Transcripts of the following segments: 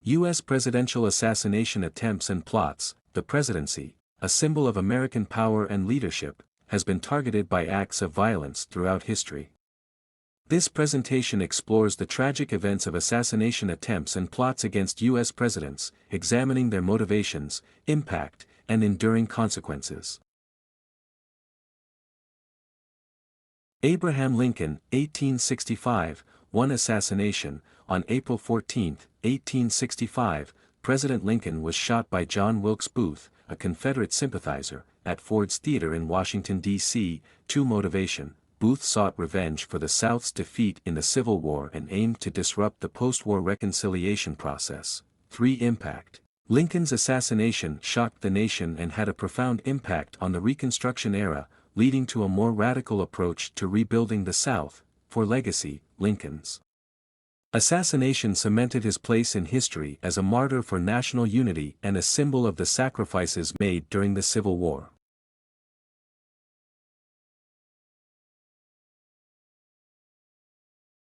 U.S. presidential assassination attempts and plots. The presidency, a symbol of American power and leadership, has been targeted by acts of violence throughout history. This presentation explores the tragic events of assassination attempts and plots against U.S. presidents, examining their motivations, impact, and enduring consequences. Abraham Lincoln, 1865, one assassination. On April 14, 1865, President Lincoln was shot by John Wilkes Booth, a Confederate sympathizer, at Ford's Theater in Washington, D.C. 2 Motivation. Booth sought revenge for the South's defeat in the Civil War and aimed to disrupt the post-war reconciliation process. 3 Impact. Lincoln's assassination shocked the nation and had a profound impact on the Reconstruction era, leading to a more radical approach to rebuilding the South. 4 Legacy. Lincoln's assassination cemented his place in history as a martyr for national unity and a symbol of the sacrifices made during the Civil War.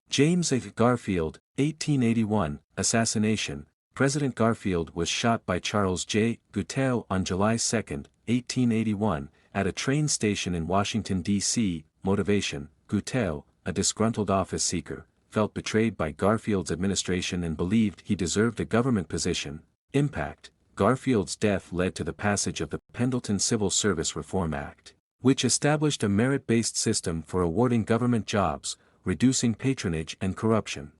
James A. Garfield, 1881, assassination. President Garfield was shot by Charles J. Guiteau on July 2, 1881, at a train station in Washington, D.C. Motivation. Guiteau, a disgruntled office seeker, felt betrayed by Garfield's administration and believed he deserved a government position. Impact. Garfield's death led to the passage of the Pendleton Civil Service Reform Act, which established a merit-based system for awarding government jobs, reducing patronage and corruption.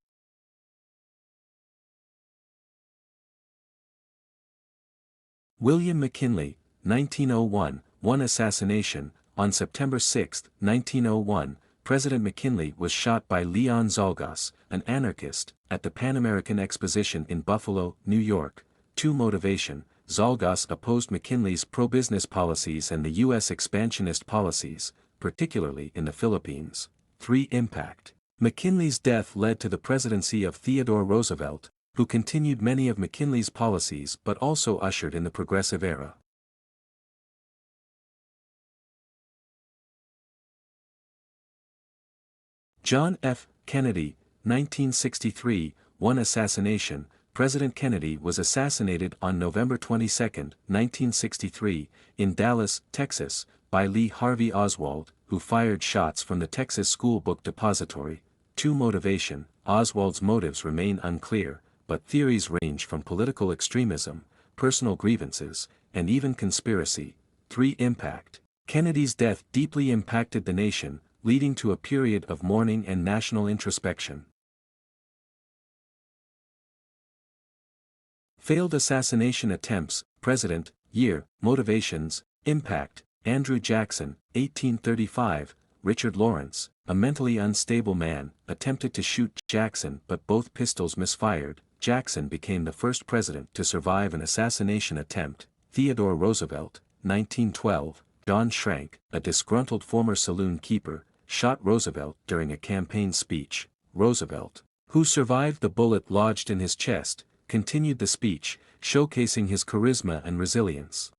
William McKinley, 1901, one assassination. On September 6, 1901, President McKinley was shot by Leon Czolgosz, an anarchist, at the Pan American Exposition in Buffalo, New York. 2 Motivation. Czolgosz opposed McKinley's pro-business policies and the U.S. expansionist policies, particularly in the Philippines. 3 Impact. McKinley's death led to the presidency of Theodore Roosevelt, who continued many of McKinley's policies but also ushered in the progressive era. John F. Kennedy, 1963, one assassination. President Kennedy was assassinated on November 22, 1963, in Dallas, Texas, by Lee Harvey Oswald, who fired shots from the Texas School Book Depository. 2 Motivation. Oswald's motives remain unclear, but theories range from political extremism, personal grievances, and even conspiracy. 3 Impact. Kennedy's death deeply impacted the nation, leading to a period of mourning and national introspection. Failed assassination attempts. President, year, motivations, impact. Andrew Jackson, 1835, Richard Lawrence, a mentally unstable man, attempted to shoot Jackson but both pistols misfired. Jackson became the first president to survive an assassination attempt. Theodore Roosevelt, 1912, John Schrank, a disgruntled former saloon keeper, shot Roosevelt during a campaign speech. Roosevelt, who survived the bullet lodged in his chest, continued the speech, showcasing his charisma and resilience.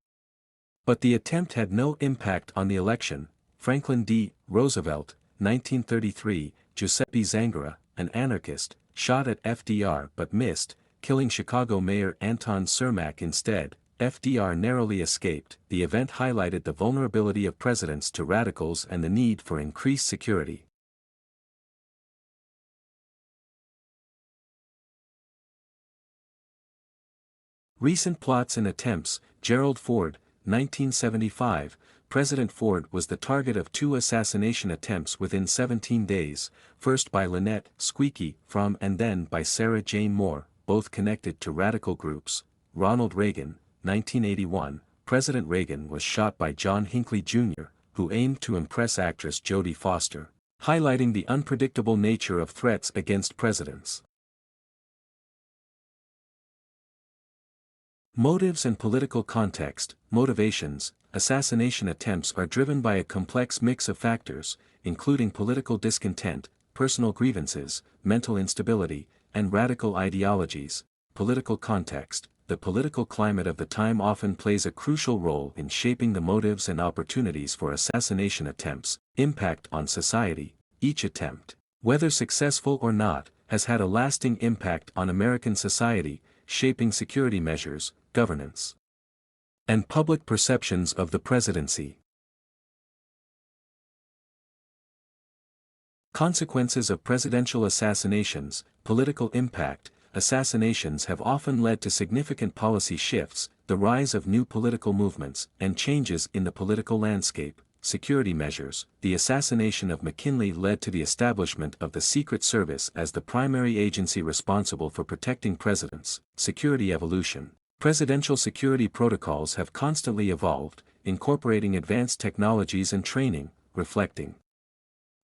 But the attempt had no impact on the election. Franklin D. Roosevelt, 1933, Giuseppe Zangara, an anarchist, shot at FDR but missed, killing Chicago Mayor Anton Cermak instead. FDR narrowly escaped. The event highlighted the vulnerability of presidents to radicals and the need for increased security. Recent plots and attempts. Gerald Ford, 1975, President Ford was the target of 2 assassination attempts within 17 days, first by Lynette Squeaky Fromm and then by Sarah Jane Moore, both connected to radical groups. Ronald Reagan, 1981, President Reagan was shot by John Hinckley Jr., who aimed to impress actress Jodie Foster, highlighting the unpredictable nature of threats against presidents. Motives and political context. Motivations. Assassination attempts are driven by a complex mix of factors, including political discontent, personal grievances, mental instability, and radical ideologies. Political context. The political climate of the time often plays a crucial role in shaping the motives and opportunities for assassination attempts. Impact on society. Each attempt, whether successful or not, has had a lasting impact on American society, shaping security measures, governance, and public perceptions of the presidency. Consequences of presidential assassinations. Political impact. Assassinations have often led to significant policy shifts, the rise of new political movements, and changes in the political landscape. Security measures. The assassination of McKinley led to the establishment of the Secret Service as the primary agency responsible for protecting presidents. Security evolution. Presidential security protocols have constantly evolved, incorporating advanced technologies and training, reflecting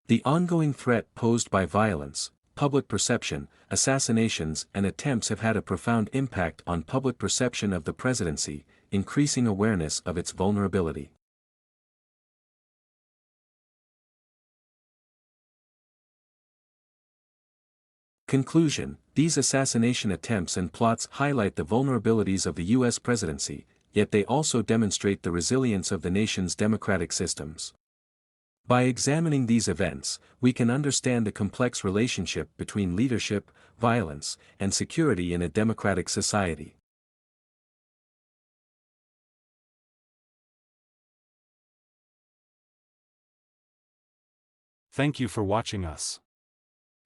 the ongoing threat posed by violence. Public perception. Assassinations and attempts have had a profound impact on public perception of the presidency, increasing awareness of its vulnerability. Conclusion. These assassination attempts and plots highlight the vulnerabilities of the U.S. presidency, yet they also demonstrate the resilience of the nation's democratic systems. By examining these events, we can understand the complex relationship between leadership, violence, and security in a democratic society. Thank you for watching us.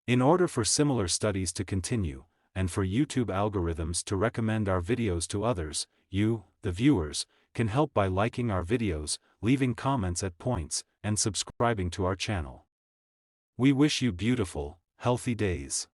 In order for similar studies to continue, and for YouTube algorithms to recommend our videos to others, you, the viewers, can help by liking our videos, leaving comments at points, and subscribing to our channel. We wish you beautiful, healthy days.